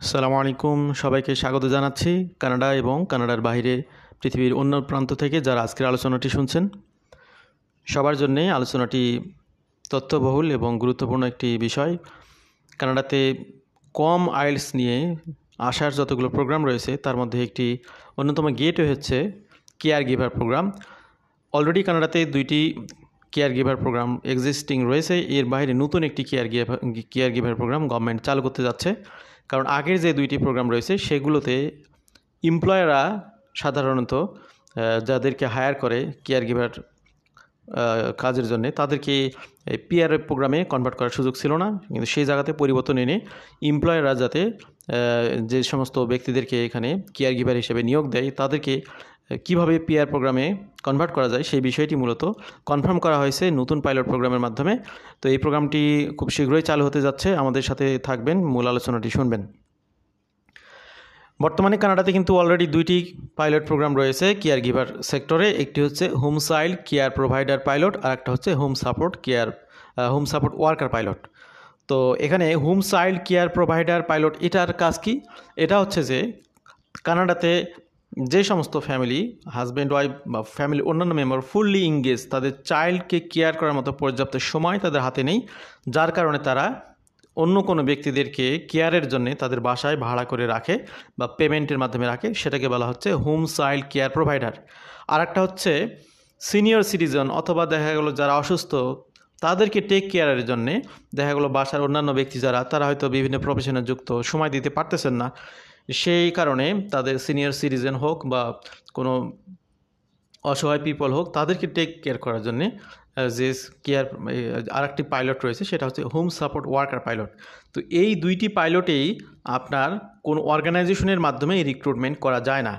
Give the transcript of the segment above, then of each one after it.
আসসালামু আলাইকুম, সবাইকে স্বাগত জানাচ্ছি কানাডা এবং কানাডার বাইরে পৃথিবীর অন্য প্রান্ত থেকে যারা আজকের আলোচনাটি শুনছেন। সবার জন্যে আলোচনাটি তথ্যবহুল এবং গুরুত্বপূর্ণ একটি বিষয়। কানাডাতে কম আইএলটিএস নিয়ে আসার যতগুলো প্রোগ্রাম রয়েছে তার মধ্যে একটি অন্যতম গেটওয়ে হচ্ছে কেয়ার গিভার প্রোগ্রাম। অলরেডি কানাডাতে দুইটি কেয়ার গিভার প্রোগ্রাম এক্সিস্টিং রয়েছে। এর বাইরে নতুন একটি কেয়ার গিভার প্রোগ্রাম গভর্নমেন্ট চালু করতে যাচ্ছে। কারণ আগের যে দুইটি প্রোগ্রাম রয়েছে সেগুলোতে এমপ্লয়াররা সাধারণত যাদেরকে হায়ার করে কেয়ার গিভার কাজের জন্য তাদেরকে পিআর প্রোগ্রামে কনভার্ট করার সুযোগ ছিল না। কিন্তু সেই জায়গাতে পরিবর্তন এনে এমপ্লয়াররা যাতে যে সমস্ত ব্যক্তিদেরকে এখানে কেয়ার গিভার হিসেবে নিয়োগ দেয় তাদেরকে কিভাবে পিআর প্রোগ্রামে কনভার্ট করা যায় সেই বিষয়টি মূলত কনফার্ম করা হয়েছে নতুন পাইলট প্রোগ্রামের মাধ্যমে। তো এই প্রোগ্রামটি খুব শীঘ্রই চালু হতে যাচ্ছে। আমাদের সাথে থাকবেন, মূল আলোচনাটি শুনবেন। বর্তমানে কানাডাতে কিন্তু অলরেডি দুইটি পাইলট প্রোগ্রাম রয়েছে কেয়ার গিভার সেক্টরে। একটি হচ্ছে home child care provider pilot আর একটা হচ্ছে হোম সাপোর্ট ওয়ার্কার পাইলট। তো এখানে home child care provider pilot এটার কাজ কি? এটা হচ্ছে যে কানাডাতে যে সমস্ত ফ্যামিলি হাজব্যান্ড ওয়াইফ বা ফ্যামিলির অন্যান্য মেম্বার ফুললি ইংগেজ, তাদের চাইল্ডকে কেয়ার করার মতো পর্যাপ্ত সময় তাদের হাতে নেই, যার কারণে তারা অন্য কোনো ব্যক্তিদেরকে কেয়ারের জন্য তাদের বাসায় ভাড়া করে রাখে বা পেমেন্টের মাধ্যমে রাখে, সেটাকে বলা হচ্ছে হোম চাইল্ড কেয়ার প্রোভাইডার। আর একটা হচ্ছে সিনিয়র সিটিজেন অথবা দেখা গেলো যারা অসুস্থ তাদেরকে টেক কেয়ারের জন্যে দেখা গেলো বাসার অন্যান্য ব্যক্তি যারা তারা হয়তো বিভিন্ন প্রফেশনে যুক্ত, সময় দিতে পারতেছেন না, সেই কারণে তাদের সিনিয়র সিটিজেন হোক বা কোনো অসহায় পিপল হোক তাদেরকে টেক কেয়ার করার জন্যে যে কেয়ার আরেকটি পাইলট রয়েছে সেটা হচ্ছে হোম সাপোর্ট ওয়ার্কার পাইলট। তো এই দুইটি পাইলটেই আপনার কোন অর্গানাইজেশনের মাধ্যমে রিক্রুটমেন্ট করা যায় না,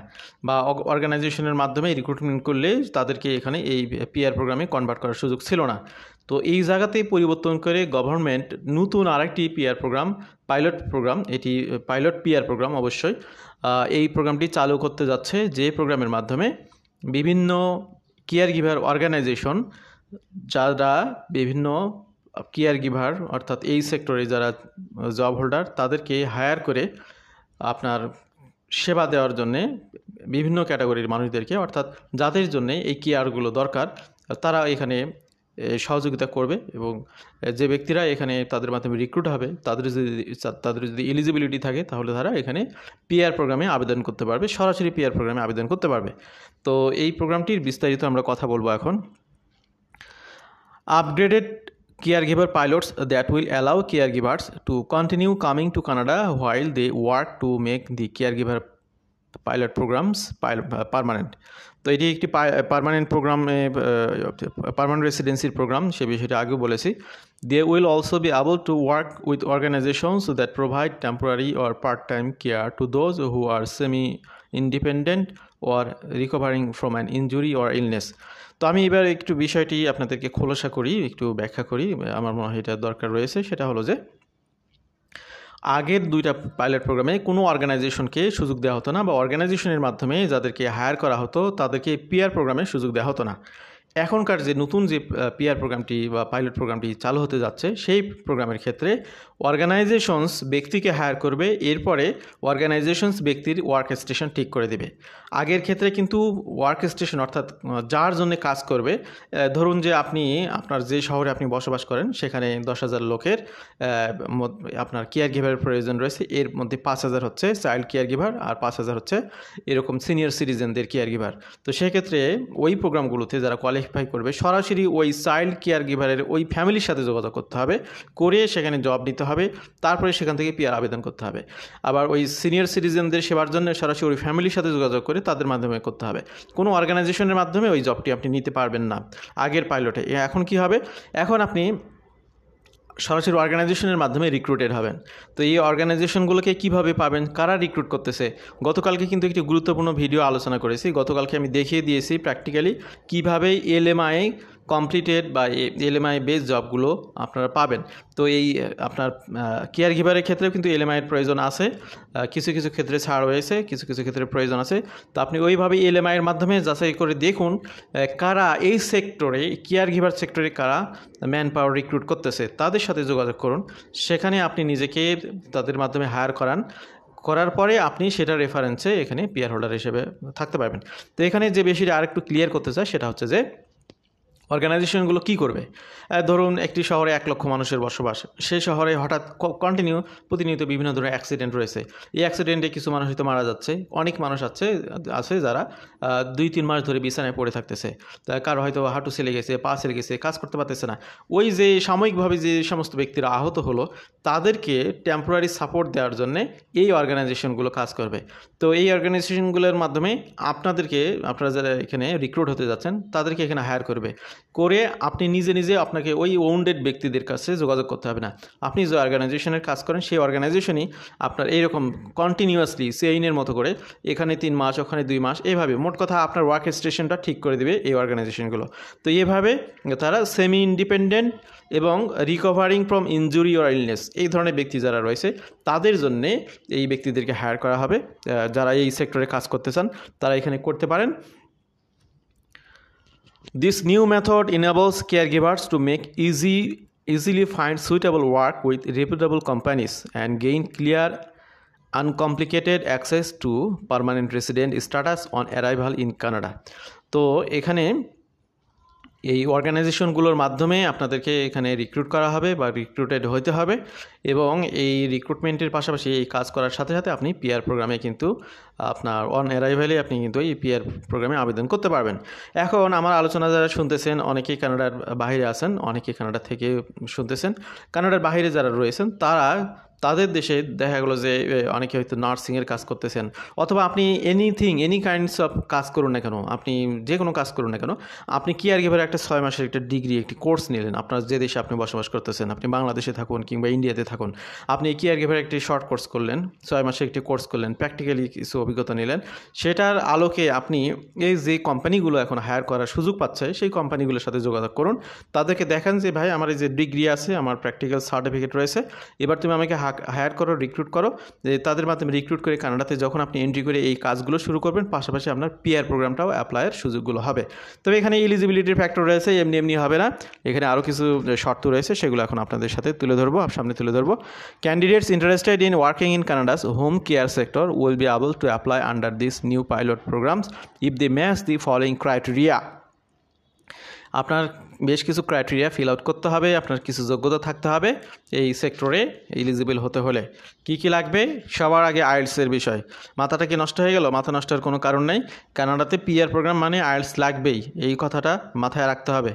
বা অর্গানাইজেশনের মাধ্যমে রিক্রুটমেন্ট করলে তাদেরকে এখানে এই পিআর প্রোগ্রামে কনভার্ট করার সুযোগ ছিল না। তো এই জায়গাতেই পরিবর্তন করে গভর্নমেন্ট নতুন আরেকটি পিআর প্রোগ্রাম, পাইলট প্রোগ্রাম, এটি পাইলট পিআর প্রোগ্রাম অবশ্যই, এই প্রোগ্রামটি চালু করতে যাচ্ছে, যে প্রোগ্রামের মাধ্যমে বিভিন্ন কেয়ার গিভার অর্গানাইজেশন যারা বিভিন্ন কেয়ার গিভার অর্থাৎ এই সেক্টরে যারা জব হোল্ডার তাদেরকে হায়ার করে আপনার সেবা দেওয়ার জন্যে বিভিন্ন ক্যাটাগরির মানুষদেরকে, অর্থাৎ যাদের জন্যে এই কেয়ারগুলো দরকার তারা এখানে সহযোগিতা করবে। এবং যে ব্যক্তিরা এখানে তাদের মাধ্যমে রিক্রুট হবে তাদের যদি এলিজিবিলিটি থাকে তাহলে তারা এখানে পিআর প্রোগ্রামে আবেদন করতে পারবে, সরাসরি পিআর প্রোগ্রামে আবেদন করতে পারবে। তো এই প্রোগ্রামটির বিস্তারিত আমরা কথা বলবো এখন। Upgraded caregiver pilots that will allow caregivers to continue coming to Canada while they work to make the caregiver pilot programs permanent. তো এটি একটি পার্মানেন্ট প্রোগ্রাম, পার্মানেন্ট রেসিডেন্সির প্রোগ্রাম, সে বিষয়টা আগেও বলেছি। They will also be able to work with organizations that provide temporary or part-time care to those who are semi-independent or recovering from an injury or illness. তো আমি এবার একটু বিষয়টি আপনাদেরকে খোলাসা করি, একটু ব্যাখ্যা করি, আমার মনে হয় এটা দরকার রয়েছে। সেটা হলো যে আগের দুইটা পাইলট প্রোগ্রামে কোনো অর্গানাইজেশনকে সুযোগ দেওয়া হতো না, বা অর্গানাইজেশনের মাধ্যমে যাদেরকে হায়ার করা হতো তাদেরকে পিআর প্রোগ্রামে সুযোগ দেওয়া হতো না। এখনকার যে নতুন যে পিআর প্রোগ্রামটি বা পাইলট প্রোগ্রামটি চালু হতে যাচ্ছে সেই প্রোগ্রামের ক্ষেত্রে অর্গানাইজেশনস ব্যক্তিকে হায়ার করবে, এরপরে অর্গানাইজেশনস ব্যক্তির ওয়ার্ক স্টেশন ঠিক করে দেবে। আগের ক্ষেত্রে কিন্তু ওয়ার্ক স্টেশন অর্থাৎ যার জন্য কাজ করবে, ধরুন যে আপনি আপনার যে শহরে আপনি বসবাস করেন সেখানে 10,000 লোকের আপনার কেয়ার গিভারের প্রয়োজন রয়েছে, এর মধ্যে 5,000 হচ্ছে চাইল্ড কেয়ার গিভার আর 5,000 হচ্ছে এরকম সিনিয়র সিটিজেনদের কেয়ার গিভার। তো সেক্ষেত্রে ওই প্রোগ্রামগুলোতে যারা কোয়ালিফাই করবে সরাসরি ওই চাইল্ড কেয়ার গিভারের ওই ফ্যামিলির সাথে যোগাযোগ করতে হবে, করে সেখানে জব নিতে হবে, তারপরে সেখান থেকে পিআর আবেদন করতে হবে। আবার ওই সিনিয়র সিটিজেনদের সেবার জন্য সরাসরি ওই ফ্যামিলির সাথে যোগাযোগ করে তাদের মাধ্যমে করতে হবে। কোনো অর্গানাইজেশনের মাধ্যমে ওই জবটি আপনি নিতে পারবেন না আগের পাইলটে। এখন কি হবে? এখন আপনি সরাসরি অর্গানাইজেশনের মাধ্যমে রিক্রুটেড হবেন। তো এই অর্গানাইজেশনগুলোকে কিভাবে পাবেন, কারা রিক্রুট করতেছে, গতকালকে কিন্তু একটি গুরুত্বপূর্ণ ভিডিও আলোচনা করেছি। গতকালকে আমি দেখিয়ে দিয়েছি প্র্যাকটিক্যালি কীভাবে এলএমআই কমপ্লিটেড বা এলএমআই বেস জবগুলো আপনারা পাবেন। তো এই আপনার কেয়ার গিভারের ক্ষেত্রেও কিন্তু এলএমআইয়ের প্রয়োজন আছে, কিছু কিছু ক্ষেত্রে ছাড় রয়েছে, কিছু কিছু ক্ষেত্রে প্রয়োজন আছে। তো আপনি ওইভাবেই এলএমআইয়ের মাধ্যমে যাচাই করে দেখুন কারা এই সেক্টরে, কেয়ার গিভার সেক্টরে কারা ম্যান পাওয়ার রিক্রুট করতেছে, তাদের সাথে যোগাযোগ করুন। সেখানে আপনি নিজেকে তাদের মাধ্যমে হায়ার করান, করার পরে আপনি সেটা রেফারেন্সে এখানে পিআর হোল্ডার হিসেবে থাকতে পারবেন। তো এখানে যে বেশিটা আরেকটু ক্লিয়ার করতে চাই সেটা হচ্ছে যে অর্গানাইজেশনগুলো কী করবে। ধরুন একটি শহরে 1 লক্ষ মানুষের বসবাস, সেই শহরে হঠাৎ প্রতিনিয়ত বিভিন্ন ধরনের অ্যাক্সিডেন্ট রয়েছে। এই অ্যাক্সিডেন্টে কিছু মানুষ হয়তো মারা যাচ্ছে, অনেক মানুষ আছে যারা 2-3 মাস ধরে বিছানায় পড়ে থাকতেছে। কারো হয়তো হাঁটু ছেলে গেছে, পা ছেলে গেছে, কাজ করতে পারতেছে না। ওই যে সাময়িকভাবে যে সমস্ত ব্যক্তিরা আহত হলো তাদেরকে টেম্পোরারি সাপোর্ট দেওয়ার জন্যে এই অর্গানাইজেশনগুলো কাজ করবে। তো এই অর্গানাইজেশনগুলোর মাধ্যমে আপনারা যারা এখানে রিক্রুট হতে যাচ্ছেন তাদেরকে এখানে হায়ার করে আপনি নিজে আপনাকে ওই ওউন্ডেড ব্যক্তিদের কাছে যোগাযোগ করতে হবে না। আপনি যে অর্গানাইজেশনের কাজ করেন সেই অর্গানাইজেশনই আপনার এইরকম কন্টিনিউয়াসলি চেইনের মতো করে এখানে 3 মাস, ওখানে 2 মাস, এইভাবে মোট কথা আপনার ওয়ার্ক স্টেশনটা ঠিক করে দেবে এই অর্গানাইজেশনগুলো। তো এইভাবে তারা সেমি ইন্ডিপেন্ডেন্ট এবং recovering from injury or illness এই ধরনের ব্যক্তি যারা রয়েছে তাদের জন্যে এই ব্যক্তিদেরকে হায়ার করা হবে। যারা এই সেক্টরে কাজ করতে চান তারা এখানে করতে পারেন। This new method enables caregivers to make easily find suitable work with reputable companies and gain clear, uncomplicated access to permanent resident status on arrival in Canada. তো এখানে এই অর্গানাইজেশনগুলোর মাধ্যমে আপনাদেরকে এখানে রিক্রুট করা হবে বা রিক্রুটেড হতে হবে, এবং এই রিক্রুটমেন্টের পাশাপাশি এই কাজ করার সাথে সাথে আপনি পিআর প্রোগ্রামে কিন্তু আপনার অন অ্যারাইভালে আপনি কিন্তু এই পিআর প্রোগ্রামে আবেদন করতে পারবেন। এখন আমার আলোচনা যারা শুনতেছেন অনেকেই কানাডার বাইরে আছেন, অনেকেই কানাডা থেকে শুনতেছেন। কানাডার বাইরে যারা রয়েছেন তাদের দেশে দেখা গেলো যে অনেকে হয়তো নার্সিংয়ের কাজ করতেছেন, অথবা আপনি এনি কাইন্ডস অফ কাজ করুন না কেন, আপনি যে কোনো কাজ করুন না কেন, আপনি কেয়ার গিভার একটা 6 মাসের একটা ডিগ্রি, একটি কোর্স নিলেন। আপনার যে দেশে আপনি বসবাস করতেছেন, আপনি বাংলাদেশে থাকুন কিংবা ইন্ডিয়াতে থাকুন, আপনি কেয়ার গিভার একটি শর্ট কোর্স করলেন, 6 মাসের একটি কোর্স করলেন, প্র্যাকটিক্যালি কিছু অভিজ্ঞতা নিলেন। সেটার আলোকে আপনি এই যে কোম্পানিগুলো এখন হায়ার করার সুযোগ পাচ্ছে সেই কোম্পানিগুলোর সাথে যোগাযোগ করুন। তাদেরকে দেখান যে ভাই আমার এই যে ডিগ্রি আছে, আমার প্র্যাকটিক্যাল সার্টিফিকেট রয়েছে, এবার তুমি আমাকে হায়ার করো, রিক্রুট করো। তাদের মাধ্যমে রিক্রুট করে কানাডাতে যখন আপনি এন্ট্রি করে এই কাজগুলো শুরু করবেন, পাশাপাশি আপনার পিআর প্রোগ্রামটাও অ্যাপ্লাইয়ের সুযোগগুলো হবে। তবে এখানে এলিজিবিলিটির ফ্যাক্টর রয়েছে, এমনি হবে না, এখানে আরও কিছু শর্ত রয়েছে, সেগুলো এখন আপনাদের সাথে সামনে তুলে ধরবো। Candidates interested in working in Canada's home care sector will be able to apply under this new pilot programs if they match the following criteria. আপনার বেশ কিছু ক্রাইটেরিয়া ফিল আউট করতে হবে, আপনার কিছু যোগ্যতা থাকতে হবে এই সেক্টরে এলিজিবল হতে হলে। কি কি লাগবে? সবার আগে আইএলটিএসের বিষয়। মাথাটা কি নষ্ট হয়ে গেল? মাথা নষ্টের কোনো কারণ নেই। কানাডাতে পিআর প্রোগ্রাম মানে আইএলটিএস লাগবেই, এই কথাটা মাথায় রাখতে হবে।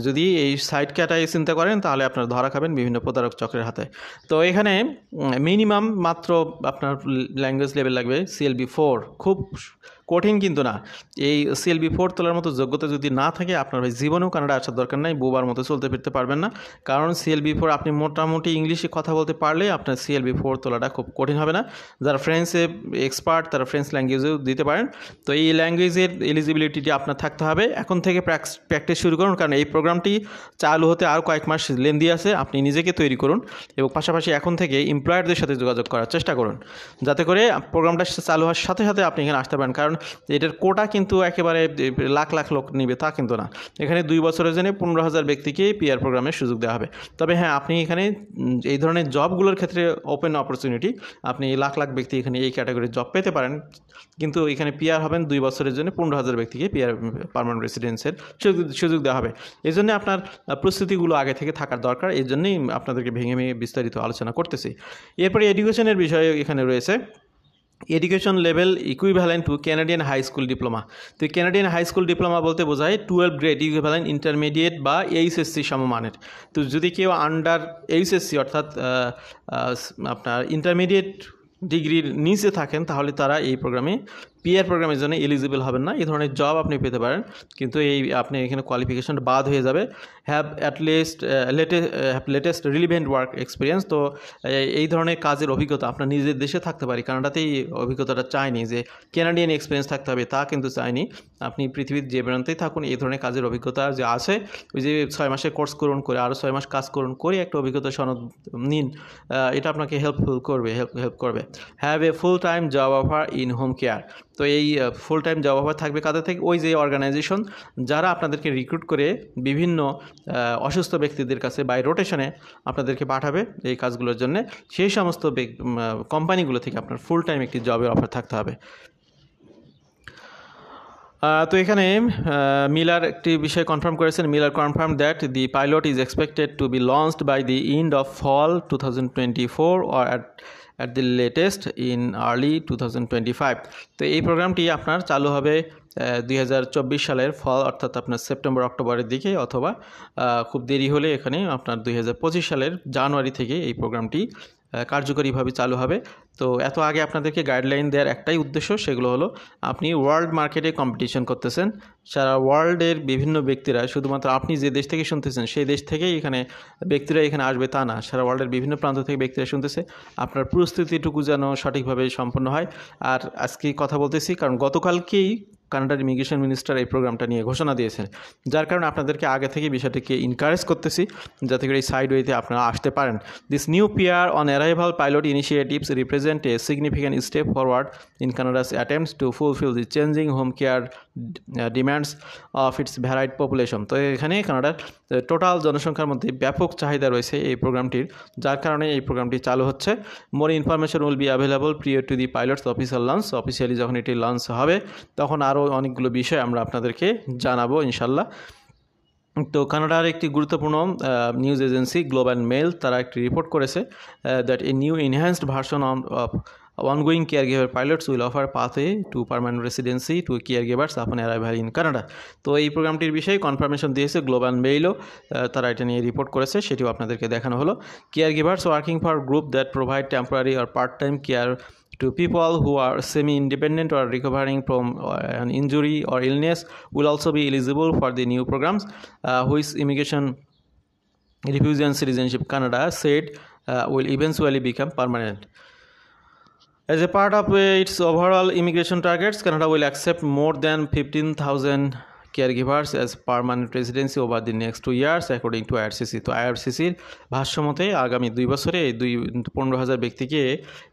যদি এই সাইড ক্যাটাই চিন্তা করেন তাহলে আপনার ধরা খাবেন বিভিন্ন প্রতারক চক্রের হাতে। তো এখানে মিনিমাম মাত্র আপনার ল্যাঙ্গুয়েজ লেভেল লাগবে CLB4, খুব কঠিন কিন্তু না। এই CLB4 তোলার মতো যোগ্যতা যদি না থাকে আপনার ভাই জীবনেও কানাডা আসার দরকার নাই, বোবার মতো চলতে ফিরতে পারবেন না। কারণ CLB4 আপনি মোটামুটি ইংলিশে কথা বলতে পারলে আপনার CLB4 তোলাটা খুব কঠিন হবে না। যারা ফ্রেঞ্চে এক্সপার্ট তারা ফ্রেঞ্চ ল্যাঙ্গুয়েজেও দিতে পারেন। তো এই ল্যাঙ্গুয়েজের এলিজিবিলিটিটি আপনার থাকতে হবে। এখন থেকে প্র্যাকটিস শুরু করুন, কারণ এই প্রোগ্রামটি চালু হতে আর কয়েক মাস লেন্দি আছে। আপনি নিজেকে তৈরি করুন এবং পাশাপাশি এখন থেকে এমপ্লয়ারদের সাথে যোগাযোগ করার চেষ্টা করুন, যাতে করে প্রোগ্রামটা চালু হওয়ার সাথে সাথে আপনি এখানে আসতে পারেন। কারণ এটার কোটা কিন্তু একেবারে লাখ লাখ লোক নিবে তা কিন্তু না। এখানে 2 বছরের জন্য 15,000 ব্যক্তিকে পিআর প্রোগ্রামের সুযোগ দেওয়া হবে। তবে হ্যাঁ, আপনি এখানে এই ধরনের জবগুলোর ক্ষেত্রে ওপেন অপরচুনিটি, আপনি লাখ লাখ ব্যক্তি এখানে এই ক্যাটাগরির জব পেতে পারেন। কিন্তু এখানে পিআর হবেন 2 বছরের জন্য 15,000 ব্যক্তিকে পিআর পার্মানেন্ট রেসিডেন্সের সুযোগ দেওয়া হবে। এই জন্য আপনার প্রস্তুতিগুলো আগে থেকে থাকার দরকার। এই জন্যই আপনাদেরকে ভেঙে বিস্তারিত আলোচনা করতেছি। এরপরে এডুকেশনের বিষয়ে এখানে রয়েছে education level equivalent to Canadian high school diploma. তো ক্যানাডিয়ান হাই স্কুল ডিপ্লোমা বলতে বোঝায় 12 গ্রেড ইকুইভ্যালেন্ট ইন্টারমিডিয়েট বা এইচএসসি সমমানের। তো যদি কেউ আন্ডার এইচএসসি অর্থাৎ আপনার ইন্টারমিডিয়েট ডিগ্রির নিচে থাকেন তাহলে তারা এই প্রোগ্রামে পিআর প্রোগ্রামের জন্য এলিজিবল হবেন না। এই ধরনের জব আপনি পেতে পারেন, কিন্তু আপনি এখানে কোয়ালিফিকেশন বাদ হয়ে যাবে। Have latest relevant work experience. তো এই ধরনের কাজের অভিজ্ঞতা আপনার নিজের দেশে থাকতে পারে, কানাডাতেই অভিজ্ঞতাটা চায়নি যে ক্যানাডিয়ান এক্সপিরিয়েন্স থাকতে হবে, তা কিন্তু চায়নি। আপনি পৃথিবীর যে প্রান্তেই থাকুন এই ধরনের কাজের অভিজ্ঞতা যে আছে, ওই যে 6 মাসের কোর্স করুন, করে আরও 6 মাস কাজ করুন, করে একটা অভিজ্ঞতা সনদ নিন, এটা আপনাকে হেল্প করবে। Have a full time job offer in home care. তো এই ফুল টাইম জব অফার থাকবে কাদের থেকে? ওই যে অর্গানাইজেশন যারা আপনাদেরকে রিক্রুট করে বিভিন্ন অসুস্থ ব্যক্তিদের কাছে বাই রোটেশনে আপনাদেরকে পাঠাবে এই কাজগুলোর জন্য, সেই সমস্ত কোম্পানিগুলো থেকে আপনার ফুল টাইম একটি জবের অফার থাকতে হবে। তো এখানে মিলার একটি বিষয় কনফার্ম করেছেন। Miller confirm that the pilot is expected to be launched by the end of fall 2024 or at the latest in early 2025। তো এই প্রোগ্রামটি আপনার চালু হবে 2024 সালের ফল অর্থাৎ আপনার সেপ্টেম্বর অক্টোবরের দিকে, অথবা খুব দেরি হলে এখানে আপনার 2025 সালের জানুয়ারি থেকে এই প্রোগ্রামটি কার্যকরীভাবে চালু হবে। তো এত আগে আপনাদেরকে গাইডলাইন দেওয়ার একটাই উদ্দেশ্য, সেগুলো হলো আপনি ওয়ার্ল্ড মার্কেটে কম্পিটিশন করতেছেন, সারা ওয়ার্ল্ডের বিভিন্ন ব্যক্তিরা, শুধুমাত্র আপনি যে দেশ থেকে শুনতেছেন সেই দেশ থেকেই এখানে ব্যক্তিরা এখানে আসবে তা না, সারা ওয়ার্ল্ডের বিভিন্ন প্রান্ত থেকে ব্যক্তিরা শুনতেছে। আপনার প্রস্তুতিটুকু যেন সঠিকভাবে সম্পন্ন হয়। আর আজকে কথা বলতেছি কারণ গতকালকেই কানাডার ইমিগ্রেশন মিনিস্টার এই প্রোগ্রামটা নিয়ে ঘোষণা দিয়েছেন, যার কারণে আপনাদেরকে আগে থেকে বিষয়টিকে এনকারেজ করতেছি যাতে করে এই সাইডওয়েতে আপনারা আসতে পারেন। This new PR on arrival pilot initiatives represent a significant step forward in Canada's attempts to fulfil the changing home care demands of its varied population. তো এখানে কানাডার টোটাল জনসংখ্যার মধ্যে ব্যাপক চাহিদা রয়েছে এই প্রোগ্রামটির, যার কারণে এই প্রোগ্রামটি চালু হচ্ছে। More information will be available prior to the pilots official launch. Officially যখন এটি লঞ্চ হবে তখন আরও অনেকগুলো বিষয় আমরা আপনাদেরকে জানাবো ইনশাল্লাহ। তো কানাডার একটি গুরুত্বপূর্ণ নিউজ এজেন্সি গ্লোবাল মেল তারা একটি রিপোর্ট করেছে that a new enhanced version of ongoing caregiver pilots will offer pathway to permanent residency to caregivers upon arrival in Canada। তো এই প্রোগ্রামটির বিষয়ে কনফার্মেশন দিয়েছে গ্লোবাল মেইলও, তারা এটা নিয়ে রিপোর্ট করেছে, সেটিও আপনাদেরকে দেখানো হলো। caregivers working for group that provide temporary or part-time care to people who are semi-independent or recovering from an injury or illness will also be eligible for the new programs, which Immigration, Refugee and Citizenship Canada said will eventually become permanent. As a part of its overall immigration targets, Canada will accept more than 15,000 caregivers as permanent residency over the next 2 years, according to IRCC। তো IRCCর ভাষ্যমতে আগামী 2 বছরে এই 15,000 ব্যক্তিকে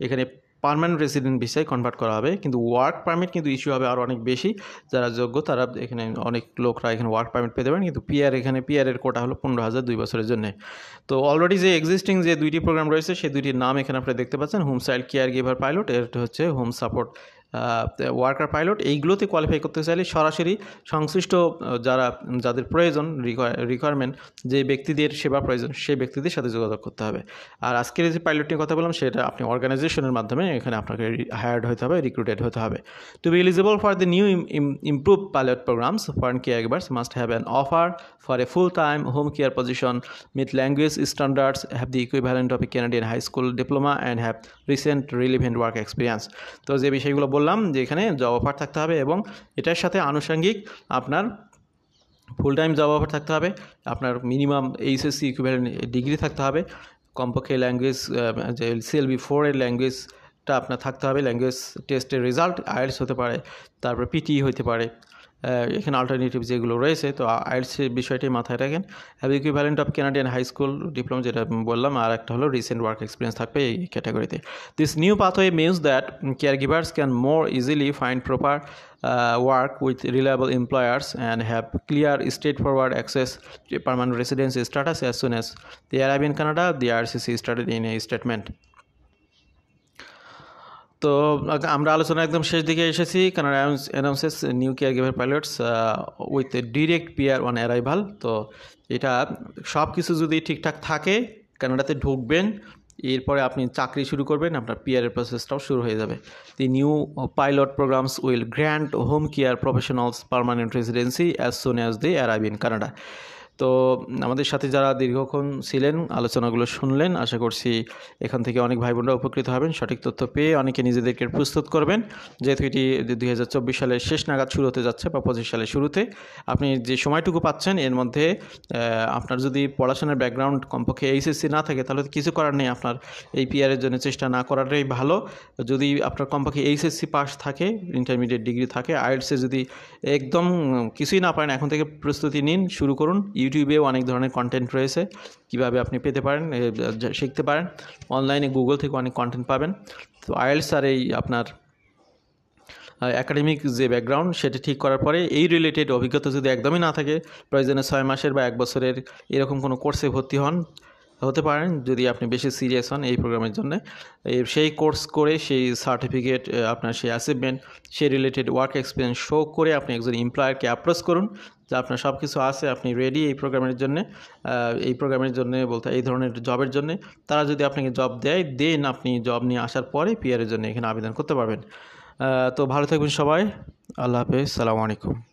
এখানে permanent resident ভিসায় convert করা হবে, কিন্তু ওয়ার্ক পারমিট কিন্তু ইস্যু হবে আরও অনেক বেশি। যারা যোগ্য তারা এখানে অনেক লোকরা এখানে ওয়ার্ক পারমিট পেতে পারেন, কিন্তু এখানে পিআরের কোটা হলো 15,000 2 বছরের জন্য। তো অলরেডি যে এক্সিস্টিং যে 2টি প্রোগ্রাম রয়েছে সেই 2টির নাম এখানে আপনারা দেখতে পাচ্ছেন, home child care giver pilot, এটা হচ্ছে হোম সাপোর্ট ওয়ার্কার পাইলট। এইগুলোতে কোয়ালিফাই করতে চাইলে সরাসরি সংশ্লিষ্ট যাদের প্রয়োজন রিকোয়ারমেন্ট, যে ব্যক্তিদের সেবা প্রয়োজন সেই ব্যক্তিদের সাথে যোগাযোগ করতে হবে। আর আজকের যে পাইলটটির কথা বললাম সেটা আপনি অর্গানাইজেশনের মাধ্যমে এখানে আপনাকে হায়ার্ড হতে হবে, রিক্রুটেড হতে হবে। To be eligible for the new improve pilot programs, foreign caregivers must have an offer for a full-time home care position, meet language standards, have the equivalent of a Canadian high school diploma and have recent relevant work experience। তো যে বিষয়গুলো বললাম যে এখানে job offer থাকতে হবে এবং এটার সাথে আনুষঙ্গিক আপনার ফুল টাইম জব অফার থাকতে হবে, আপনার মিনিমাম এইচএসসি ইকুইভ্যালেন্ট ডিগ্রি থাকতে হবে, কমপক্ষে ল্যাঙ্গুয়েজ যে CLB-4 এর ল্যাঙ্গুয়েজটা আপনার থাকতে হবে, ল্যাঙ্গুয়েজ টেস্টের রেজাল্ট আইএলটিএস হতে পারে, তারপর পিটি হতে পারে, এখানে অল্টারনেটিভ যেগুলো রয়েছে। তো আইএলটিএস বিষয়টি মাথায় রাখেন। Have equivalent of Canadian high school diploma যেটা বললাম, আর একটা হলো রিসেন্ট ওয়ার্ক এক্সপিরিয়েন্স থাকবে এই ক্যাটাগরিতে। This new pathway means that care givers can more easily find proper work with reliable employers and have clear straightforward access to permanent residency status as soon as they arrive in Canada, the IRCC stated in a statement। তো আমরা আলোচনা একদম শেষ দিকে এসেছি। Canada announces new care giver pilots with direct PR on arrival. তো এটা সব কিছু যদি ঠিকঠাক থাকে কানাডাতে ঢুকবেন, এরপরে আপনি চাকরি শুরু করবেন, আপনার পিআরের প্রসেসটাও শুরু হয়ে যাবে। The new pilot programs will grant home care professionals permanent residency as soon as they arrive in Canada. তো আমাদের সাথে যারা দীর্ঘক্ষণ ছিলেন, আলোচনাগুলো শুনলেন, আশা করছি এখান থেকে অনেক ভাই বোনরা উপকৃত হবেন, সঠিক তথ্য পেয়ে অনেকে নিজেদেরকে প্রস্তুত করবেন, যেহেতু এটি 2024 সালের শেষ নাগাদ শুরু হতে যাচ্ছে বা 25 সালের শুরুতে। আপনি যে সময়টুকু পাচ্ছেন এর মধ্যে আপনার যদি পড়াশোনার ব্যাকগ্রাউন্ড কমপক্ষে এইচএসসি না থাকে তাহলে কিছু করার নেই, আপনার এই পিআরের জন্য চেষ্টা না করাটাই ভালো। যদি আপনার কমপক্ষে এইচএসসি পাস থাকে, ইন্টারমিডিয়েট ডিগ্রি থাকে, আইএলটিএসে যদি একদম কিছুই না পারেন এখন থেকে প্রস্তুতি নিন, শুরু করুন। ইউটিউবেও অনেক ধরনের কন্টেন্ট রয়েছে, কীভাবে আপনি পেতে পারেন, শিখতে পারেন। অনলাইনে গুগল থেকে অনেক কন্টেন্ট পাবেন। তো আইএলটিএস আর এই আপনার একাডেমিক যে ব্যাকগ্রাউন্ড সেটা ঠিক করার পরে এই রিলেটেড অভিজ্ঞতা যদি একদমই না থাকে, প্রয়োজনে 6 মাসের বা 1 বছরের এরকম কোনো কোর্সে ভর্তি হতে পারেন যদি আপনি বেশি সিরিয়াস হন এই প্রোগ্রামের জন্য। সেই কোর্স করে সেই সার্টিফিকেট, আপনার সেই অ্যাচিভমেন্ট, সেই রিলেটেড ওয়ার্ক এক্সপিরিয়েন্স শো করে আপনি একজন এমপ্লয়ারকে অ্যাপ্রোচ করুন যে আপনার সব কিছু আছে, আপনি রেডি এই প্রোগ্রামের জন্য বলতে এই ধরনের জবের জন্য। তারা যদি আপনাকে জব দেয়, দেন আপনি জব নিয়ে আসার পরে পিআরের জন্য এখানে আবেদন করতে পারবেন। তো ভালো থাকবেন সবাই, আল্লাহ হাফেজ, সালামু আলাইকুম।